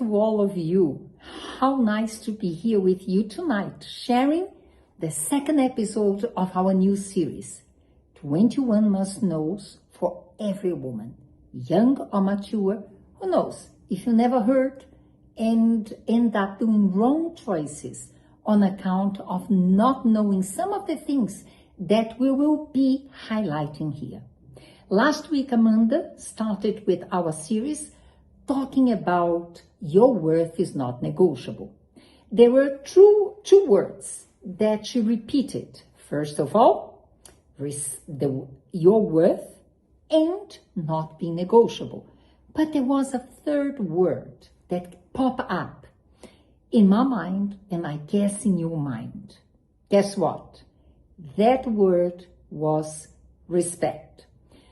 to all of you. How nice to be here with you tonight, sharing the second episode of our new series, 21 Must-Knows for Every Woman, young or mature. Who knows, if you never heard and end up doing wrong choices on account of not knowing some of the things that we will be highlighting here. Last week, Amanda started with our series talking about your worth is not negotiable. There were two words that she repeated. First of all, your worth and not be negotiable. But there was a third word that popped up in my mind, and I guess in your mind. Guess what? That word was respect.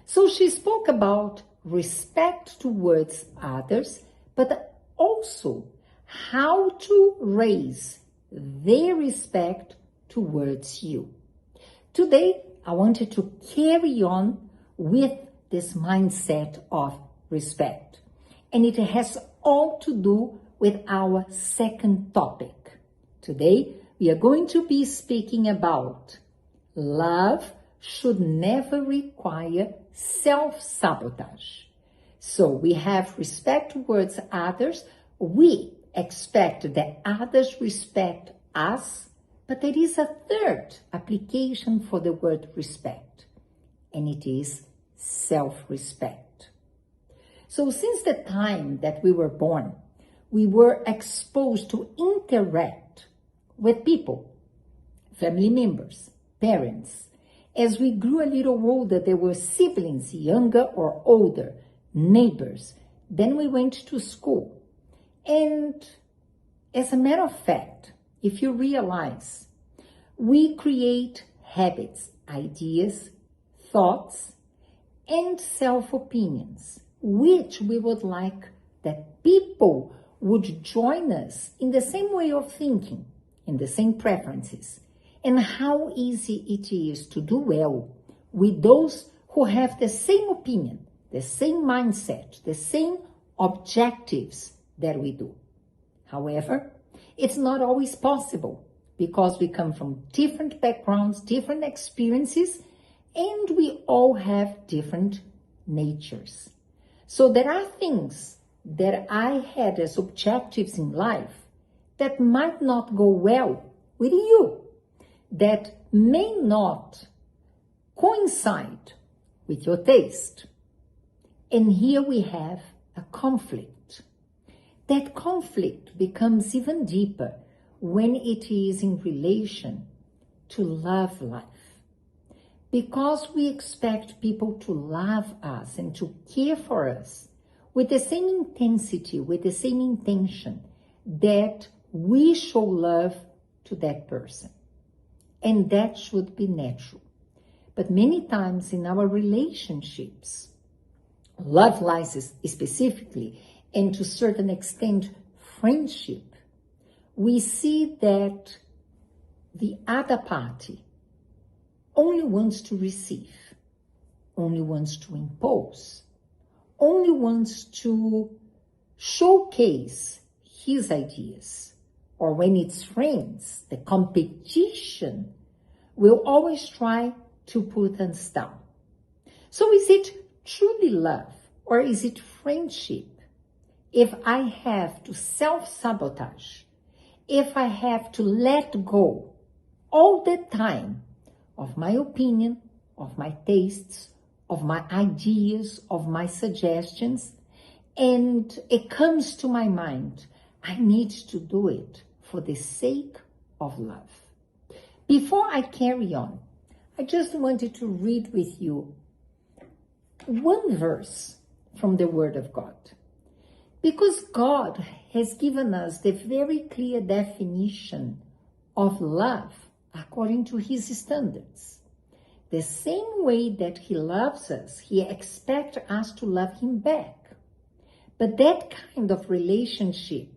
So she spoke about respect towards others, but also how to raise their respect towards you. Today, I wanted to carry on with this mindset of respect, and it has all to do with our second topic. Today, we are going to be speaking about love should never require self-sabotage. So we have respect towards others. We expect that others respect us, but there is a third application for the word respect, and it is self-respect. So since the time that we were born, we were exposed to interact with people, family members, parents. As we grew a little older, there were siblings, younger or older, neighbors. Then we went to school. And as a matter of fact, if you realize, we create habits, ideas, thoughts, and self-opinions, which we would like that people would join us in the same way of thinking, in the same preferences, and how easy it is to do well with those who have the same opinion, the same mindset, the same objectives that we do. However, it's not always possible because we come from different backgrounds, different experiences, and we all have different natures. So there are things that I had as objectives in life that might not go well with you, that may not coincide with your taste. And here we have a conflict. That conflict becomes even deeper when it is in relation to love life. Because we expect people to love us and to care for us with the same intensity, with the same intention that we show love to that person. And that should be natural. But many times in our relationships, love life specifically, and to a certain extent, friendship, we see that the other party only wants to receive, only wants to impose, only wants to showcase his ideas. Or when it's friends, the competition will always try to put us down. So is it truly love or is it friendship if I have to self-sabotage, if I have to let go all the time of my opinion, of my tastes, of my ideas, of my suggestions, and it comes to my mind, I need to do it for the sake of love. Before I carry on, I just wanted to read with you one verse from the Word of God. Because God has given us the very clear definition of love according to His standards. The same way that He loves us, He expects us to love Him back. But that kind of relationship,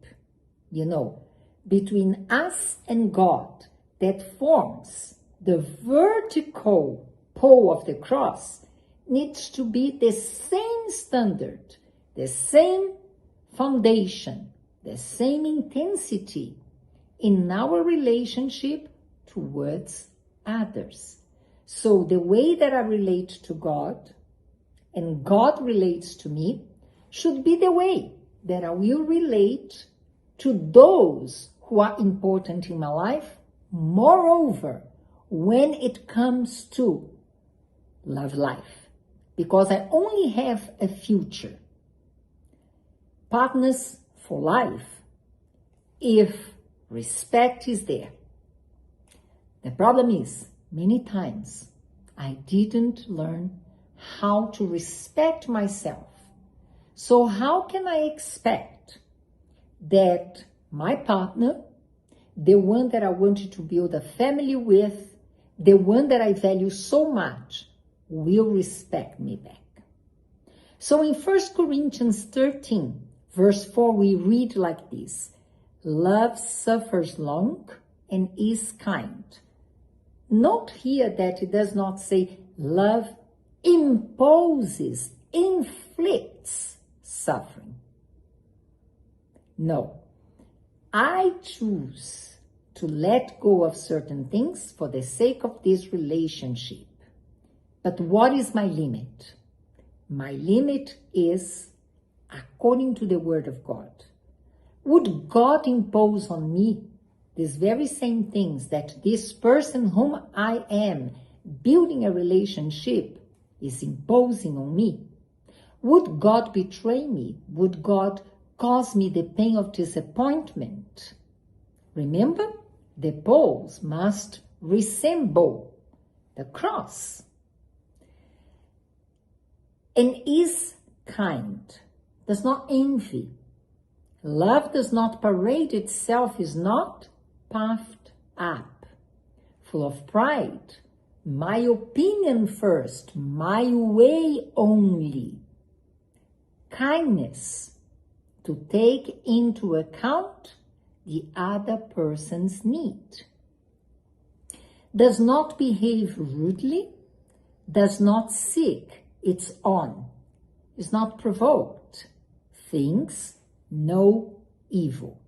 between us and God that forms the vertical pole of the cross needs to be the same standard, the same foundation, the same intensity in our relationship towards others. So the way that I relate to God and God relates to me should be the way that I will relate to those who are important in my life. Moreover, when it comes to love life, because I only have a future, partners for life, if respect is there. The problem is, many times, I didn't learn how to respect myself. So how can I expect that my partner, the one that I wanted to build a family with, the one that I value so much, will respect me back? So in 1 Corinthians 13, verse 4, we read like this: love suffers long and is kind. Note here that it does not say love imposes, inflicts suffering. No, I choose to let go of certain things for the sake of this relationship. But what is my limit? My limit is according to the Word of God. Would God impose on me these very same things that this person whom I am building a relationship is imposing on me? Would God betray me? Would God cause me the pain of disappointment? Remember, the poles must resemble the cross. And is kind, does not envy. Love does not parade itself, is not puffed up, full of pride. My opinion first, my way only. Kindness, to take into account the other person's need. Does not behave rudely, does not seek its own, is not provoked, thinks no evil.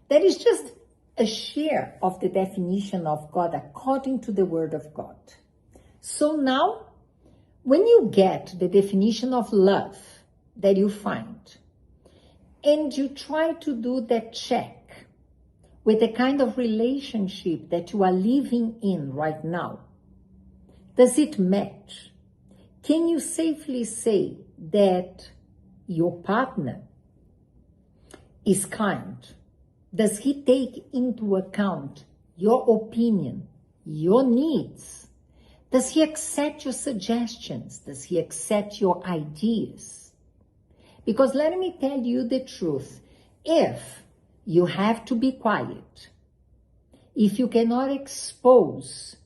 That is just a share of the definition of God according to the Word of God. So now, when you get the definition of love that you find, and you try to do that check with the kind of relationship that you are living in right now, does it match? Can you safely say that your partner is kind? Does he take into account your opinion, your needs? Does he accept your suggestions? Does he accept your ideas? Because let me tell you the truth. If you have to be quiet, if you cannot expose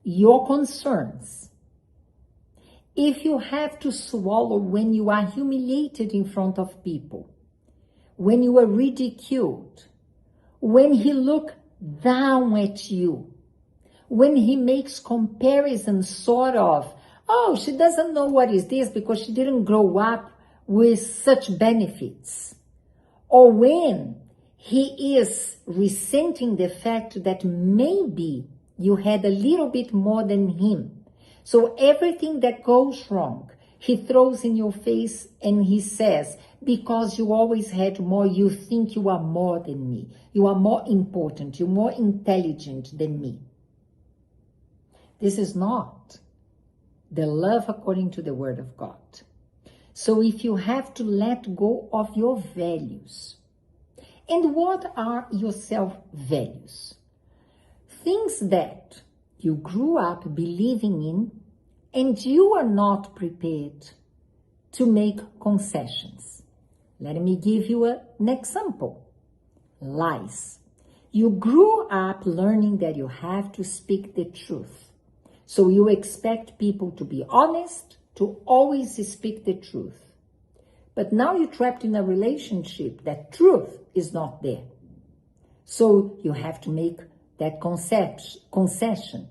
your concerns, if you have to swallow when you are humiliated in front of people, when you are ridiculed, when he looks down at you, when he makes comparisons sort of, oh, she doesn't know what is this because she didn't grow up with such benefits. Or when he is resenting the fact that maybe you had a little bit more than him. So everything that goes wrong, he throws in your face and he says, because you always had more, you think you are more than me. You are more important. You're more intelligent than me. This is not the love according to the Word of God. So if you have to let go of your values, and what are your self-values? Things that you grew up believing in and you are not prepared to make concessions. Let me give you an example. Lies. You grew up learning that you have to speak the truth. So you expect people to be honest, to always speak the truth. But now you're trapped in a relationship that truth is not there. So you have to make that concession.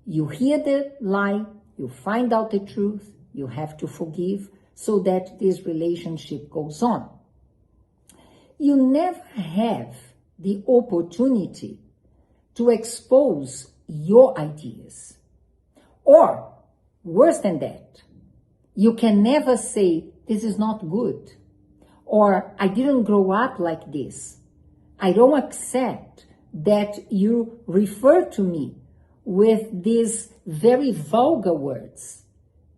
You hear the lie, you find out the truth, you have to forgive so that this relationship goes on. you never have the opportunity to expose your ideas. Or, worse than that, you can never say, this is not good. Or, I didn't grow up like this. I don't accept that you refer to me with these very vulgar words.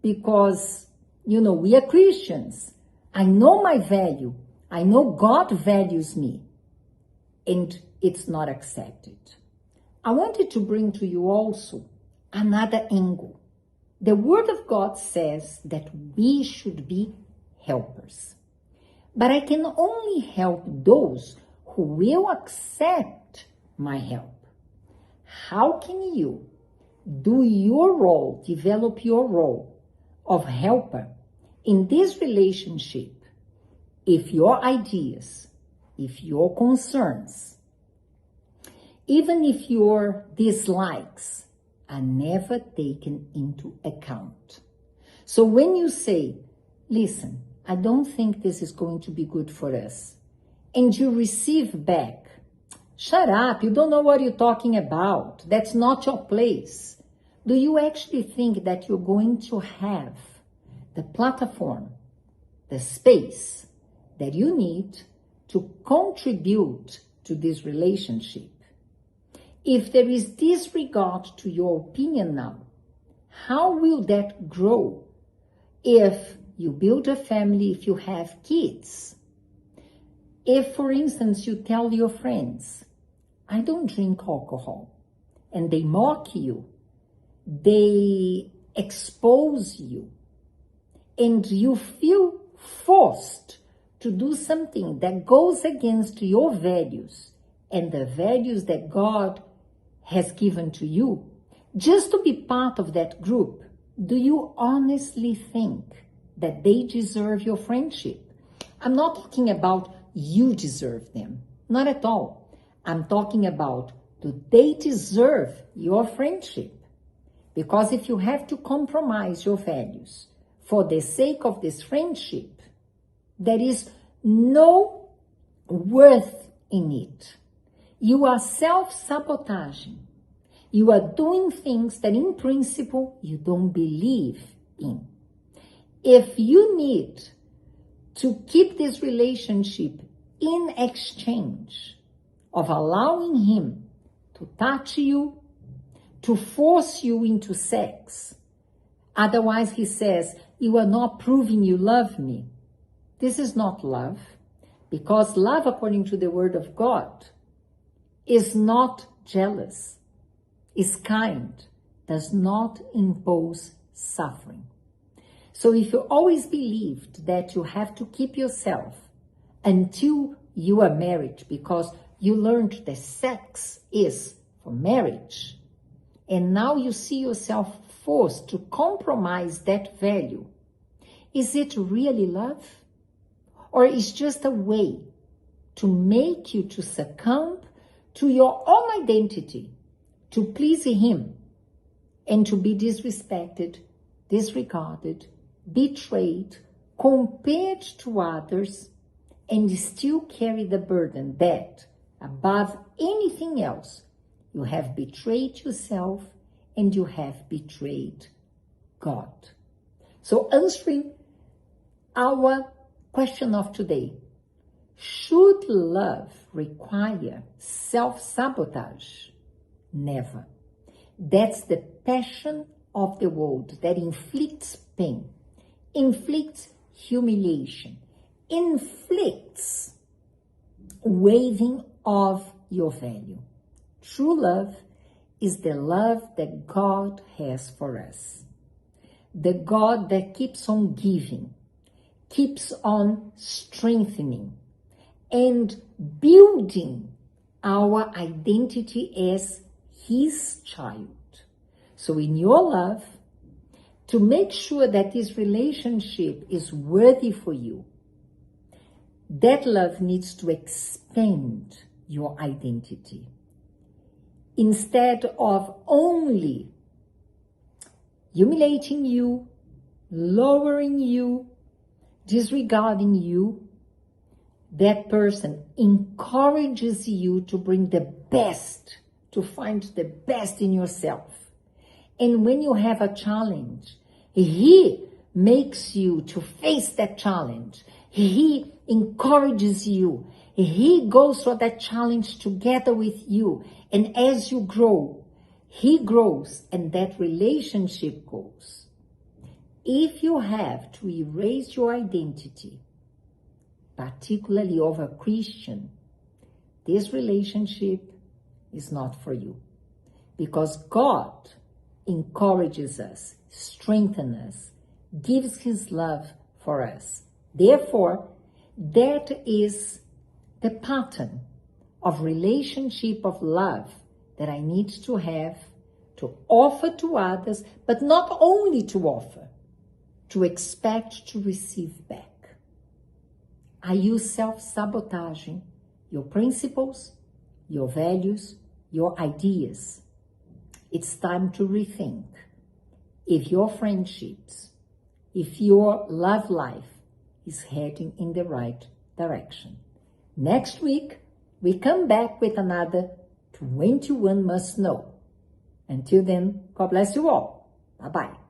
Because, we are Christians. I know my value. I know God values me. And it's not accepted. I wanted to bring to you also another angle. The Word of God says that we should be helpers. But I can only help those who will accept my help. How can you do your role, develop your role of helper in this relationship if your ideas, if your concerns, even if your dislikes are never taken into account? So when you say, listen, I don't think this is going to be good for us, and you receive back, shut up, you don't know what you're talking about, that's not your place, do you actually think that you're going to have the platform, the space that you need to contribute to this relationship? If there is disregard to your opinion now, how will that grow if you build a family, if you have kids? If, for instance, you tell your friends, I don't drink alcohol, and they mock you, they expose you, and you feel forced to do something that goes against your values and the values that God has given to you, just to be part of that group, do you honestly think that they deserve your friendship? I'm not talking about you deserve them, not at all. I'm talking about, do they deserve your friendship? Because if you have to compromise your values for the sake of this friendship, there is no worth in it. You are self-sabotaging. You are doing things that in principle you don't believe in. If you need to keep this relationship in exchange of allowing him to touch you, to force you into sex, otherwise he says, you are not proving you love me. This is not love, because love, according to the Word of God, is not jealous, is kind, does not impose suffering. So if you always believed that you have to keep yourself until you are married because you learned that sex is for marriage, and now you see yourself forced to compromise that value, is it really love? Or is just a way to make you to succumb to your own identity, to please him, and to be disrespected, disregarded, betrayed, compared to others, and still carry the burden that, above anything else, you have betrayed yourself and you have betrayed God? So answering our question of today, should love require self-sabotage? Never. That's the passion of the world that inflicts pain, inflicts humiliation, inflicts waiving of your value. True love is the love that God has for us. The God that keeps on giving, keeps on strengthening, and building our identity as his child. So in your love, to make sure that this relationship is worthy for you, that love needs to expand your identity. Instead of only humiliating you, lowering you, disregarding you, that person encourages you to bring the best, to find the best in yourself. And when you have a challenge, he makes you to face that challenge. He encourages you. He goes for that challenge together with you. And as you grow, he grows and that relationship grows. If you have to erase your identity, particularly of a Christian, this relationship is not for you. Because God encourages us, strengthens us, gives his love for us. Therefore, that is the pattern of relationship of love that I need to have to offer to others, but not only to offer, to expect to receive back. Are you self-sabotaging your principles, your values, your ideas? It's time to rethink if your friendships, if your love life is heading in the right direction. Next week, we come back with another 21 Must Know. Until then, God bless you all. Bye-bye.